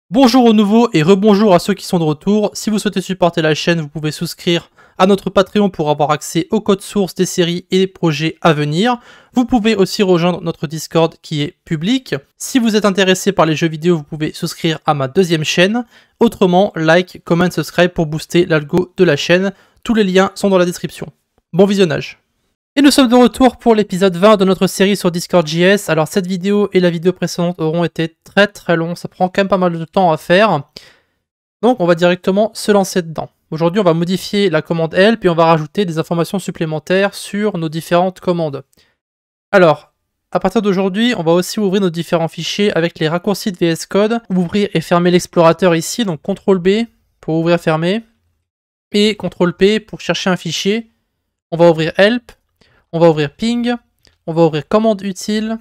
Bonjour aux nouveaux et rebonjour à ceux qui sont de retour. Si vous souhaitez supporter la chaîne, vous pouvez souscrire à notre Patreon pour avoir accès au code source des séries et des projets à venir. Vous pouvez aussi rejoindre notre Discord qui est public. Si vous êtes intéressé par les jeux vidéo, vous pouvez souscrire à ma deuxième chaîne. Autrement, like, comment, subscribe pour booster l'algo de la chaîne. Tous les liens sont dans la description. Bon visionnage. Et nous sommes de retour pour l'épisode 20 de notre série sur Discord.js. Alors cette vidéo et la vidéo précédente auront été très longs, ça prend quand même pas mal de temps à faire. Donc on va directement se lancer dedans. Aujourd'hui on va modifier la commande help et on va rajouter des informations supplémentaires sur nos différentes commandes. Alors, à partir d'aujourd'hui, on va aussi ouvrir nos différents fichiers avec les raccourcis de VS Code. Ouvrir et fermer l'explorateur ici, donc CTRL B pour ouvrir, fermer. Et CTRL P pour chercher un fichier. On va ouvrir help. On va ouvrir ping, on va ouvrir commande utile,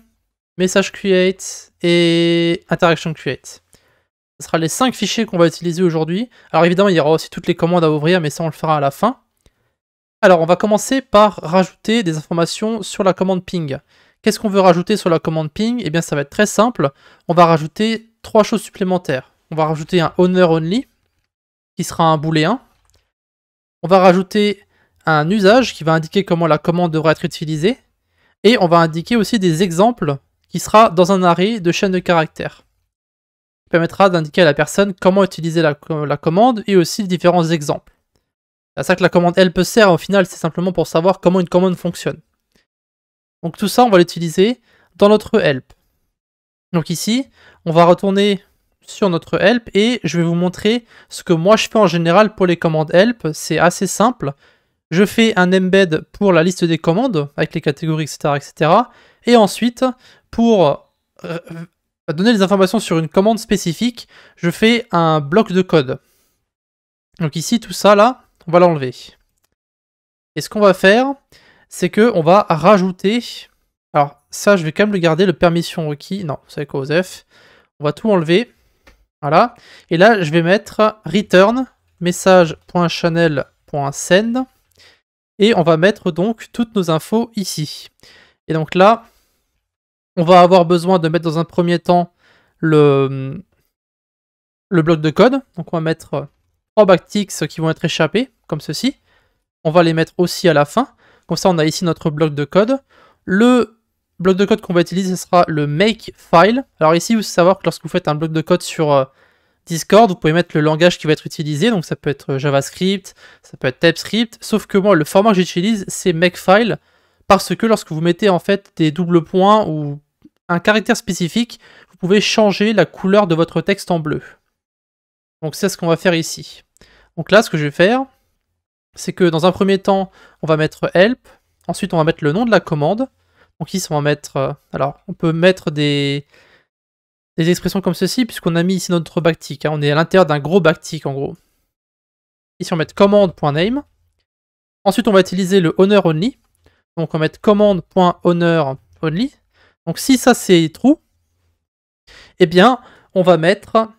message create et interaction create. Ce sera les 5 fichiers qu'on va utiliser aujourd'hui. Alors évidemment, il y aura aussi toutes les commandes à ouvrir, mais ça on le fera à la fin. Alors on va commencer par rajouter des informations sur la commande ping. Qu'est-ce qu'on veut rajouter sur la commande ping? Eh bien ça va être très simple. On va rajouter 3 choses supplémentaires. On va rajouter un owner only, qui sera un booléen. On va rajouter un usage qui va indiquer comment la commande devra être utilisée, et on va indiquer aussi des exemples qui sera dans un array de chaînes de caractères. Qui permettra d'indiquer à la personne comment utiliser la commande et aussi différents exemples. C'est ça que la commande help sert, au final c'est simplement pour savoir comment une commande fonctionne. Donc tout ça on va l'utiliser dans notre help. Donc ici, on va retourner sur notre help et je vais vous montrer ce que moi je fais en général pour les commandes help. C'est assez simple. Je fais un embed pour la liste des commandes, avec les catégories, etc. Et ensuite, pour donner des informations sur une commande spécifique, je fais un bloc de code. Donc ici, tout ça, là, on va l'enlever. Et ce qu'on va faire, c'est qu'on va rajouter... Alors, ça, je vais quand même le garder, le permission requis. Non, vous savez quoi, OSEF. On va tout enlever. Voilà. Et là, je vais mettre return message.channel.send. Et on va mettre donc toutes nos infos ici. Et donc là, on va avoir besoin de mettre dans un premier temps le bloc de code. Donc on va mettre 3 backticks qui vont être échappés, comme ceci. On va les mettre aussi à la fin. Comme ça, on a ici notre bloc de code. Le bloc de code qu'on va utiliser, ce sera le makefile. Alors ici, vous savez savoir que lorsque vous faites un bloc de code sur Discord, vous pouvez mettre le langage qui va être utilisé, donc ça peut être JavaScript, ça peut être TypeScript, sauf que moi le format que j'utilise c'est Makefile, parce que lorsque vous mettez en fait des doubles points ou un caractère spécifique, vous pouvez changer la couleur de votre texte en bleu. Donc c'est ce qu'on va faire ici. Donc là ce que je vais faire, c'est que dans un premier temps, on va mettre help, ensuite on va mettre le nom de la commande, donc ici on va mettre, alors on peut mettre des expressions comme ceci, puisqu'on a mis ici notre backtick. On est à l'intérieur d'un gros backtick en gros. Ici on va mettre command.name. Ensuite on va utiliser le owner only. Donc on va mettre command.owner only. Donc si ça c'est true, eh bien on va mettre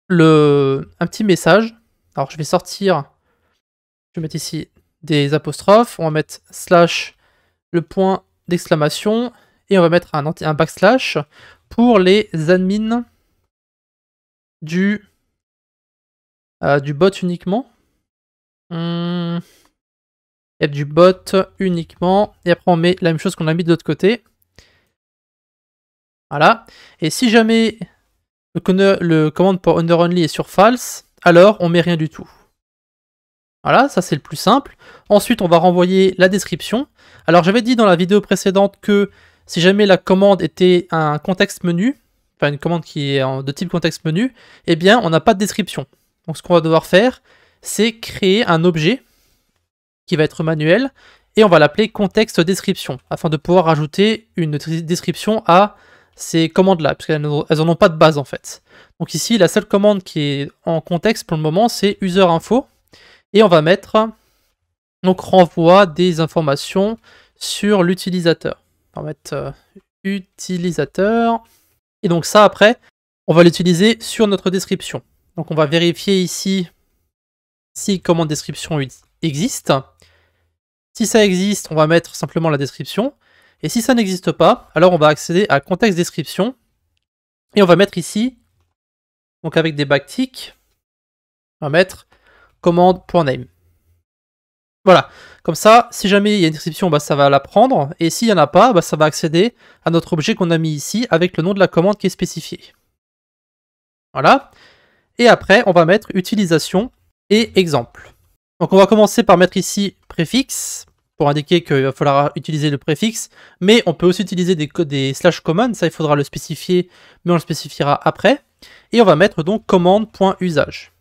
un petit message. Alors je vais sortir, je vais mettre ici des apostrophes. On va mettre slash le point d'exclamation et on va mettre un backslash pour les admins du bot uniquement. Et du bot uniquement. Et après on met la même chose qu'on a mis de l'autre côté. Voilà. Et si jamais le command.owner only est sur false, alors on met rien du tout. Voilà, ça c'est le plus simple. Ensuite on va renvoyer la description. Alors j'avais dit dans la vidéo précédente que si jamais la commande était un contexte menu, enfin une commande qui est de type contexte menu, eh bien on n'a pas de description. Donc ce qu'on va devoir faire, c'est créer un objet qui va être manuel, et on va l'appeler contexte description, afin de pouvoir ajouter une description à ces commandes-là, parce qu'elles n'en ont pas de base en fait. Donc ici, la seule commande qui est en contexte pour le moment, c'est user-info, et on va mettre donc renvoi des informations sur l'utilisateur. On va mettre utilisateur, et donc ça après, on va l'utiliser sur notre description. Donc on va vérifier ici si commande description existe. Si ça existe, on va mettre simplement la description. Et si ça n'existe pas, alors on va accéder à contexte description. Et on va mettre ici Donc avec des backticks, on va mettre command.name. Voilà, comme ça, si jamais il y a une description, bah, ça va la prendre, et s'il n'y en a pas, bah, ça va accéder à notre objet qu'on a mis ici avec le nom de la commande qui est spécifié. Voilà, et après, on va mettre utilisation et exemple. Donc on va commencer par mettre ici préfixe, pour indiquer qu'il va falloir utiliser le préfixe, mais on peut aussi utiliser des slash command, ça il faudra le spécifier, mais on le spécifiera après. Et on va mettre donc commande.usage.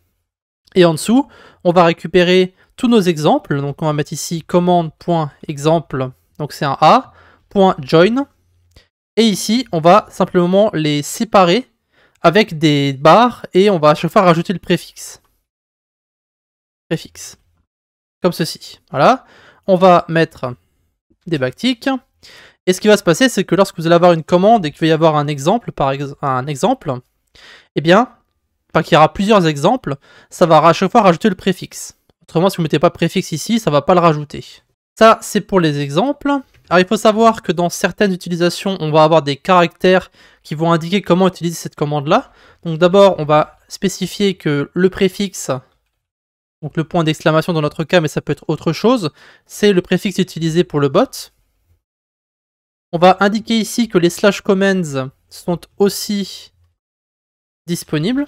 Et en dessous, on va récupérer tous nos exemples, donc on va mettre ici commande.exemple, donc c'est un A, .join, et ici on va simplement les séparer avec des barres, et on va à chaque fois rajouter le préfixe. Préfixe. Comme ceci. Voilà. On va mettre des backticks. Et ce qui va se passer, c'est que lorsque vous allez avoir une commande et qu'il va y avoir un exemple, eh bien, enfin qu'il y aura plusieurs exemples, ça va à chaque fois rajouter le préfixe. Autrement, si vous ne mettez pas préfixe ici, ça ne va pas le rajouter. Ça, c'est pour les exemples. Alors, il faut savoir que dans certaines utilisations, on va avoir des caractères qui vont indiquer comment utiliser cette commande-là. Donc d'abord, on va spécifier que le préfixe, donc le point d'exclamation dans notre cas, mais ça peut être autre chose, c'est le préfixe utilisé pour le bot. On va indiquer ici que les slash commands sont aussi disponibles.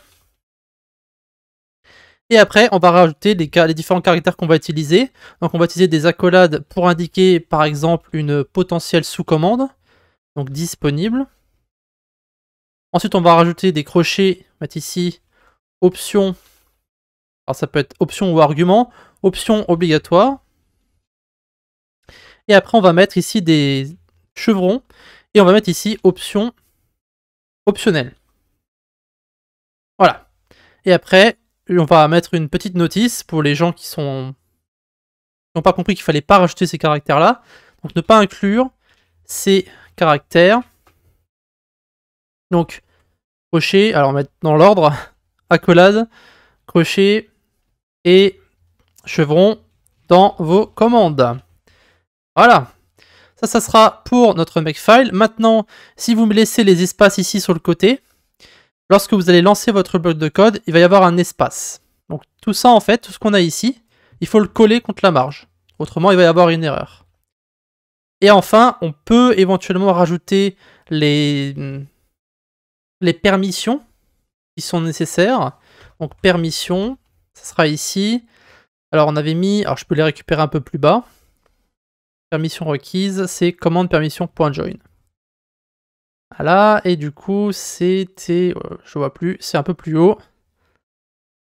Et après, on va rajouter les différents caractères qu'on va utiliser. Donc on va utiliser des accolades pour indiquer, par exemple, une potentielle sous-commande. Donc disponible. Ensuite, on va rajouter des crochets. On va mettre ici option. Alors ça peut être option ou argument. Option obligatoire. Et après, on va mettre ici des chevrons. Et on va mettre ici option optionnelle. Voilà. Et après, on va mettre une petite notice pour les gens qui n'ont pas compris qu'il fallait pas rajouter ces caractères-là. Donc ne pas inclure ces caractères. Donc, crochet, alors on va mettre dans l'ordre, accolade, crochet et chevron dans vos commandes. Voilà. Ça sera pour notre makefile. Maintenant, si vous me laissez les espaces ici sur le côté, lorsque vous allez lancer votre bloc de code, il va y avoir un espace. Donc tout ça, en fait, tout ce qu'on a ici, il faut le coller contre la marge. Autrement, il va y avoir une erreur. Et enfin, on peut éventuellement rajouter les permissions qui sont nécessaires. Donc permission, ça sera ici. Alors on avait mis, alors je peux les récupérer un peu plus bas. Permission requise, c'est commande permission.join. Voilà, et du coup, c'était, je vois plus, c'est un peu plus haut.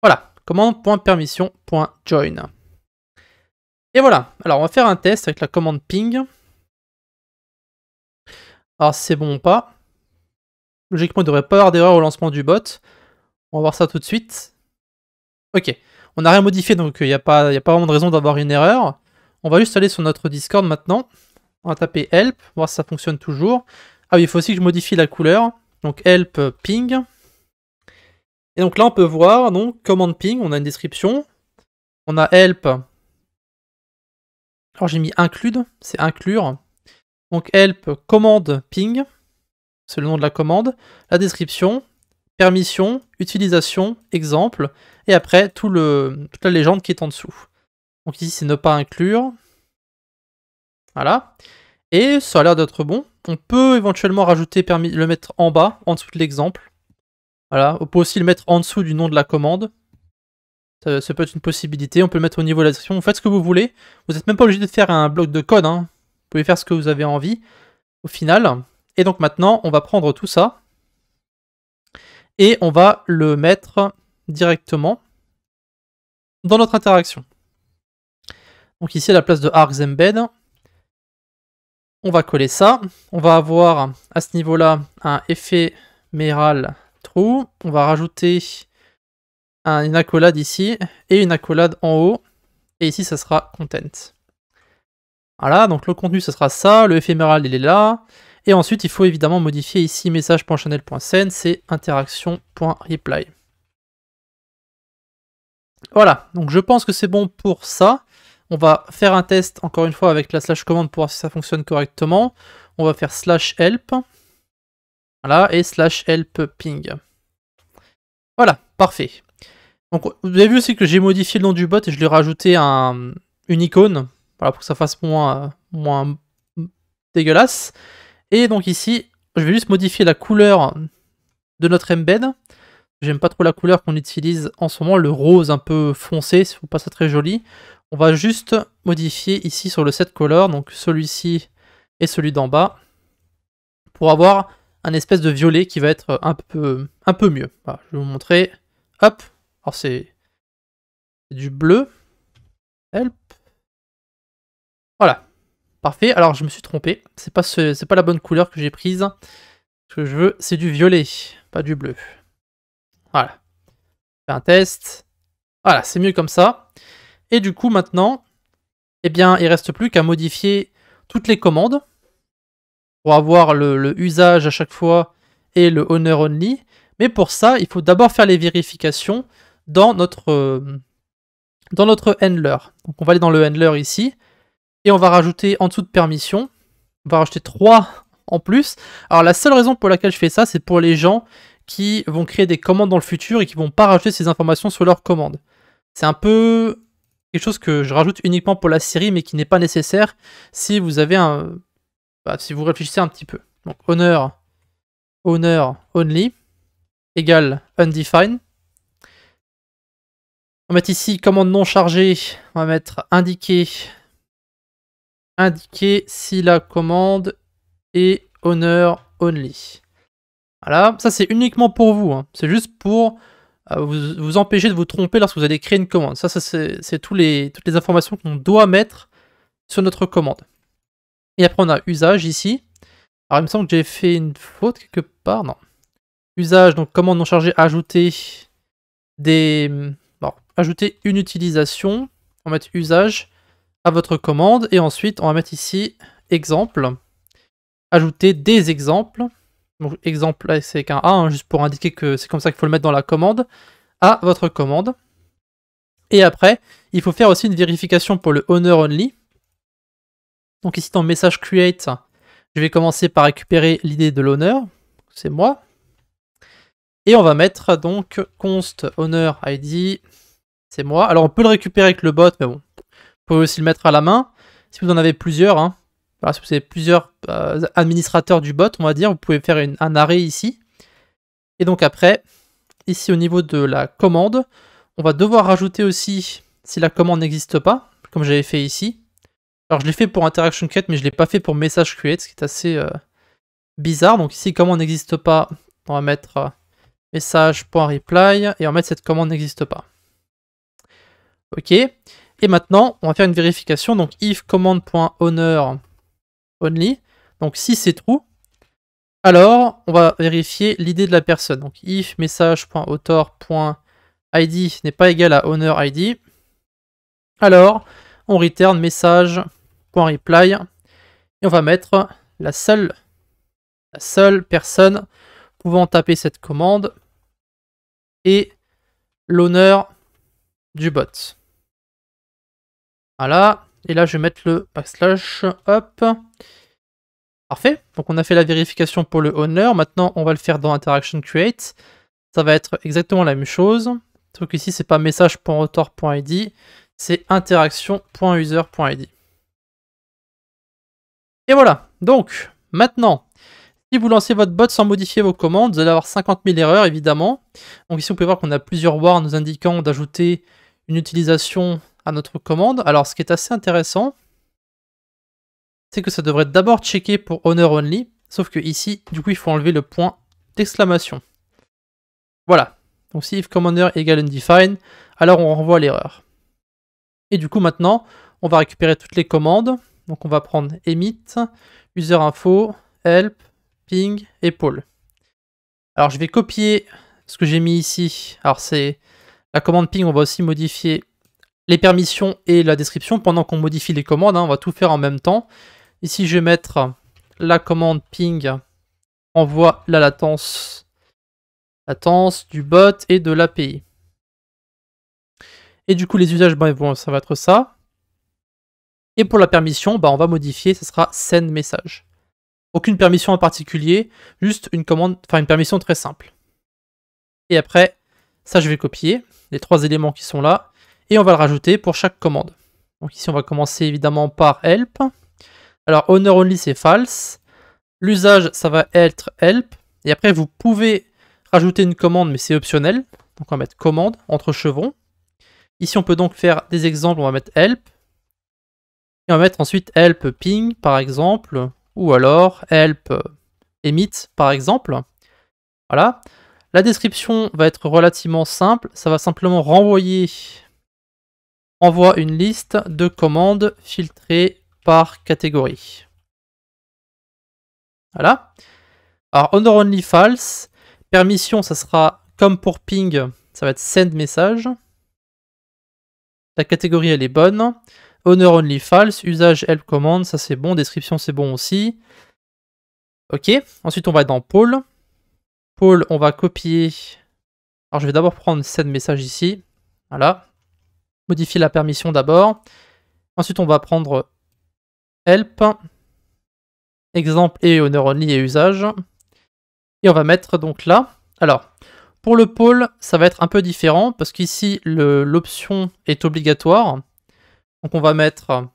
Voilà, commande.permission.join. Et voilà, alors on va faire un test avec la commande ping. Alors c'est bon ou pas. Logiquement, il ne devrait pas y avoir d'erreur au lancement du bot. On va voir ça tout de suite. Ok, on n'a rien modifié, donc il n'y a pas vraiment de raison d'avoir une erreur. On va juste aller sur notre Discord maintenant. On va taper help, voir si ça fonctionne toujours. Ah oui, il faut aussi que je modifie la couleur. Donc help ping. Et donc là, on peut voir, donc, commande ping, on a une description. On a help. Alors j'ai mis include, c'est inclure. Donc help commande ping, c'est le nom de la commande. La description, permission, utilisation, exemple. Et après, toute la légende qui est en dessous. Donc ici, c'est ne pas inclure. Voilà. Et ça a l'air d'être bon. On peut éventuellement rajouter, le mettre en bas, en dessous de l'exemple. Voilà. On peut aussi le mettre en dessous du nom de la commande. Ça peut être une possibilité. On peut le mettre au niveau de la description. Vous faites ce que vous voulez. Vous n'êtes même pas obligé de faire un bloc de code. Hein. Vous pouvez faire ce que vous avez envie au final. Et donc maintenant, on va prendre tout ça. Et on va le mettre directement dans notre interaction. Donc ici, à la place de args embed, on va coller ça. On va avoir à ce niveau-là un éphéméral true. On va rajouter une accolade ici et une accolade en haut. Et ici, ça sera content. Voilà, donc le contenu, ce sera ça. Le éphéméral, il est là. Et ensuite, il faut évidemment modifier ici message.channel.send, c'est interaction.reply. Voilà, donc je pense que c'est bon pour ça. On va faire un test encore une fois avec la slash commande pour voir si ça fonctionne correctement. On va faire slash help. Voilà, et slash help ping. Voilà, parfait. Donc vous avez vu aussi que j'ai modifié le nom du bot et je lui ai rajouté une icône, voilà, pour que ça fasse moins dégueulasse. Et donc ici, je vais juste modifier la couleur de notre embed. J'aime pas trop la couleur qu'on utilise en ce moment, le rose un peu foncé, c'est pas ça très joli. On va juste modifier ici sur le set color, donc celui-ci et celui d'en bas, pour avoir un espèce de violet qui va être un peu mieux. Voilà, je vais vous montrer. Hop, alors c'est du bleu. Help. Voilà, parfait. Alors je me suis trompé, c'est pas la bonne couleur que j'ai prise. Ce que je veux, c'est du violet, pas du bleu. Voilà, je fais un test. Voilà, c'est mieux comme ça. Et du coup, maintenant, eh bien, il reste plus qu'à modifier toutes les commandes pour avoir le usage à chaque fois et le owner only. Mais pour ça, il faut d'abord faire les vérifications dans notre handler. Donc on va aller dans le handler ici et on va rajouter en dessous de permission, on va rajouter 3 en plus. Alors la seule raison pour laquelle je fais ça, c'est pour les gens qui vont créer des commandes dans le futur et qui vont pas rajouter ces informations sur leurs commandes. C'est un peu quelque chose que je rajoute uniquement pour la série, mais qui n'est pas nécessaire si vous avez si vous réfléchissez un petit peu. Donc owner only égale undefined. On va mettre ici commande non chargée, on va mettre indiquer si la commande est owner only. Voilà, ça c'est uniquement pour vous, hein. C'est juste pour vous empêcher de vous tromper lorsque vous allez créer une commande. Ça c'est toutes les informations qu'on doit mettre sur notre commande. Et après on a usage ici. Alors il me semble que j'ai fait une faute quelque part, non. Usage, donc commande non chargée, ajouter ajouter une utilisation. On va mettre usage à votre commande et ensuite on va mettre ici exemple. Ajouter des exemples. Donc exemple là c'est avec un A, hein, juste pour indiquer que c'est comme ça qu'il faut le mettre dans la commande, à votre commande. Et après, il faut faire aussi une vérification pour le owner only. Donc ici dans message create, je vais commencer par récupérer l'idée de l'owner, c'est moi. Et on va mettre donc const owner id, c'est moi. Alors on peut le récupérer avec le bot, mais bon, vous pouvez aussi le mettre à la main. Si vous en avez plusieurs, hein, si vous avez plusieurs administrateurs du bot, on va dire, vous pouvez faire un arrêt ici. Et donc après, ici au niveau de la commande, on va devoir rajouter aussi si la commande n'existe pas, comme j'avais fait ici. Alors je l'ai fait pour interaction create, mais je ne l'ai pas fait pour message create, ce qui est assez bizarre. Donc ici, commande n'existe pas, on va mettre message.reply et on va mettre cette commande n'existe pas. Ok. Et maintenant, on va faire une vérification. Donc if command.owner only. Donc si c'est true, alors on va vérifier l'idée de la personne. Donc if message.author.id n'est pas égal à owner id, alors on return message.reply et on va mettre la seule personne pouvant taper cette commande et l'owner du bot. Voilà. Et là, je vais mettre le backslash, hop. Parfait. Donc, on a fait la vérification pour le owner. Maintenant, on va le faire dans interaction create. Ça va être exactement la même chose. Sauf qu'ici, c'est pas message.author.id, c'est interaction.user.id. Et voilà. Donc, maintenant, si vous lancez votre bot sans modifier vos commandes, vous allez avoir 50 000 erreurs, évidemment. Donc ici, vous pouvez voir qu'on a plusieurs warns nous indiquant d'ajouter une utilisation à notre commande. Alors, ce qui est assez intéressant, c'est que ça devrait d'abord checker pour owner only, sauf que ici, du coup, il faut enlever le point d'exclamation. Voilà. Donc si if commander égale undefined, alors on renvoie l'erreur. Et du coup, maintenant, on va récupérer toutes les commandes. Donc on va prendre emit, user info, help, ping et poll. Alors je vais copier ce que j'ai mis ici. Alors c'est la commande ping, on va aussi modifier les permissions et la description pendant qu'on modifie les commandes, hein, on va tout faire en même temps. Ici je vais mettre la commande ping envoie la latence du bot et de l'API. Et du coup les usages, bon, ça va être ça. Et pour la permission, on va modifier, ce sera send message. Aucune permission en particulier, juste une commande, enfin une permission très simple. Et après, Ça, je vais copier les 3 éléments qui sont là et on va le rajouter pour chaque commande. Donc ici, on va commencer évidemment par help. Alors, owner only, c'est false. L'usage, ça va être help. Et après, vous pouvez rajouter une commande, mais c'est optionnel. Donc, on va mettre commande entre chevrons. Ici, on peut donc faire des exemples. On va mettre help. Et on va mettre ensuite help ping, par exemple. Ou alors help emit, par exemple. Voilà. La description va être relativement simple. Ça va simplement renvoyer... Envoie une liste de commandes filtrées par catégorie. Voilà. Alors, owner only false. Permission, ça sera comme pour ping, ça va être send message. La catégorie, elle est bonne. Owner only false. Usage help command, ça c'est bon. Description, c'est bon aussi. Ok. Ensuite, on va dans Paul. Paul, on va copier. Alors, je vais d'abord prendre send message ici. Voilà. Modifier la permission d'abord. Ensuite, on va prendre help, exemple et owner only et usage. Et on va mettre donc là. Alors, pour le pôle, ça va être un peu différent parce qu'ici, l'option est obligatoire. Donc, on va mettre... Alors,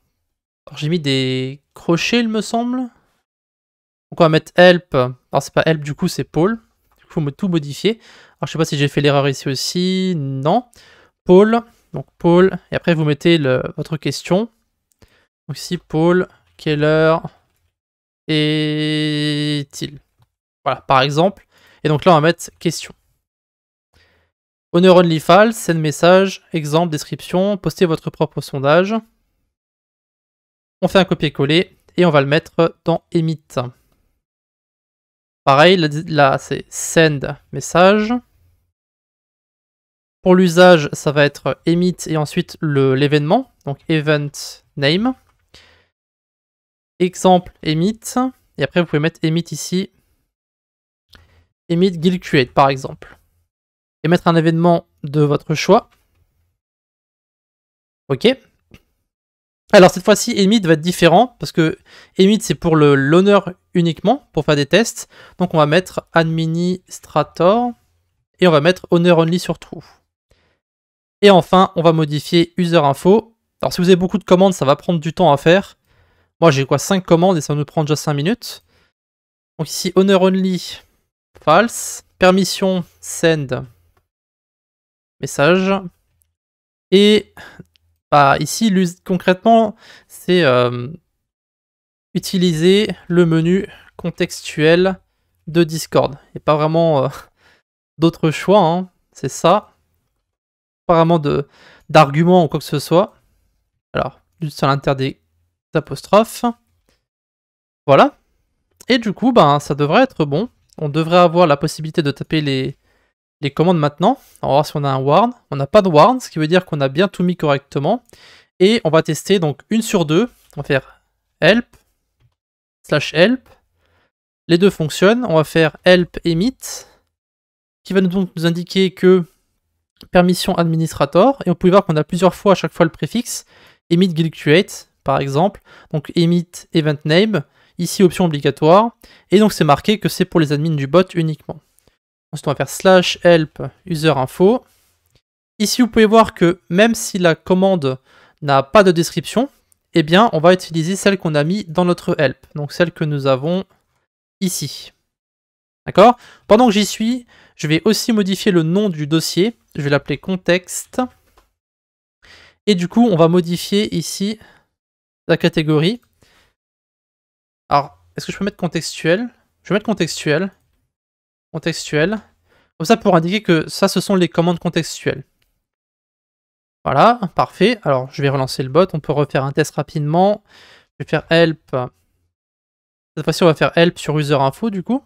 j'ai mis des crochets, il me semble. Donc, on va mettre help. Alors, c'est pas help, du coup, c'est pôle. Il faut tout modifier. Alors, je sais pas si j'ai fait l'erreur ici aussi. Non. Pôle. Donc, Paul, et après vous mettez votre question. Donc ici, Paul, quelle heure est-il? Voilà, par exemple. Et donc là, on va mettre question. Owner only false, send message, exemple, description, postez votre propre sondage. On fait un copier-coller et on va le mettre dans emit. Pareil, là c'est send message. Pour l'usage, ça va être emit et ensuite l'événement, donc event name. Exemple emit, et après vous pouvez mettre emit ici, emit guild create par exemple. Et mettre un événement de votre choix. Ok. Alors cette fois-ci, emit va être différent, parce que emit c'est pour l'owner uniquement, pour faire des tests. Donc on va mettre administrator, et on va mettre owner only sur true. Et enfin, on va modifier user info. Alors si vous avez beaucoup de commandes, ça va prendre du temps à faire. Moi j'ai quoi 5 commandes et ça va nous prendre déjà 5 minutes. Donc ici, owner only, false. Permission, send, message. Et bah, ici, concrètement, c'est utiliser le menu contextuel de Discord. Il n'y a pas vraiment d'autre choix, hein. C'est ça. Pas vraiment d'argument ou quoi que ce soit. Alors, juste à l'intérieur des apostrophes. Voilà. Et du coup, ben, ça devrait être bon. On devrait avoir la possibilité de taper les commandes maintenant. On va voir si on a un warn. On n'a pas de warn, ce qui veut dire qu'on a bien tout mis correctement. Et on va tester donc 1 sur 2. On va faire help, /help. Les deux fonctionnent. On va faire help emit, qui va donc nous indiquer que permission administrator. Et on peut voir qu'on a plusieurs fois à chaque fois le préfixe. Emit guild create, par exemple. Donc emit event name. Ici, option obligatoire. Et donc, c'est marqué que c'est pour les admins du bot uniquement. Ensuite, on va faire /help user info. Ici, vous pouvez voir que même si la commande n'a pas de description, eh bien, on va utiliser celle qu'on a mis dans notre help. Donc, celle que nous avons ici. D'accord? Pendant que j'y suis, je vais aussi modifier le nom du dossier. Je vais l'appeler contexte. Et du coup, on va modifier ici la catégorie. Alors, est-ce que je peux mettre contextuel? Je vais mettre contextuel. Contextuel. Comme ça, pour indiquer que ça, ce sont les commandes contextuelles. Voilà, parfait. Alors, je vais relancer le bot. On peut refaire un test rapidement. Je vais faire help. Cette fois-ci, on va faire help sur user info, du coup.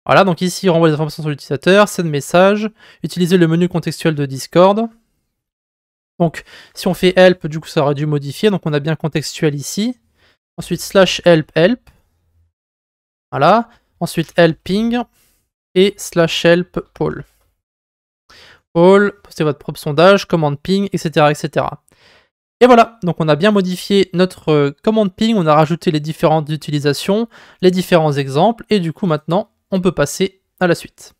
Voilà, donc ici, on renvoie les informations sur l'utilisateur, send message, utiliser le menu contextuel de Discord. Donc, si on fait help, du coup, ça aurait dû modifier. Donc, on a bien contextuel ici. Ensuite, /help help. Voilà. Ensuite, helping. Et /help Paul. Paul, postez votre propre sondage, commande ping, etc., etc. Et voilà, donc on a bien modifié notre commande ping, on a rajouté les différentes utilisations, les différents exemples, et du coup maintenant, on peut passer à la suite.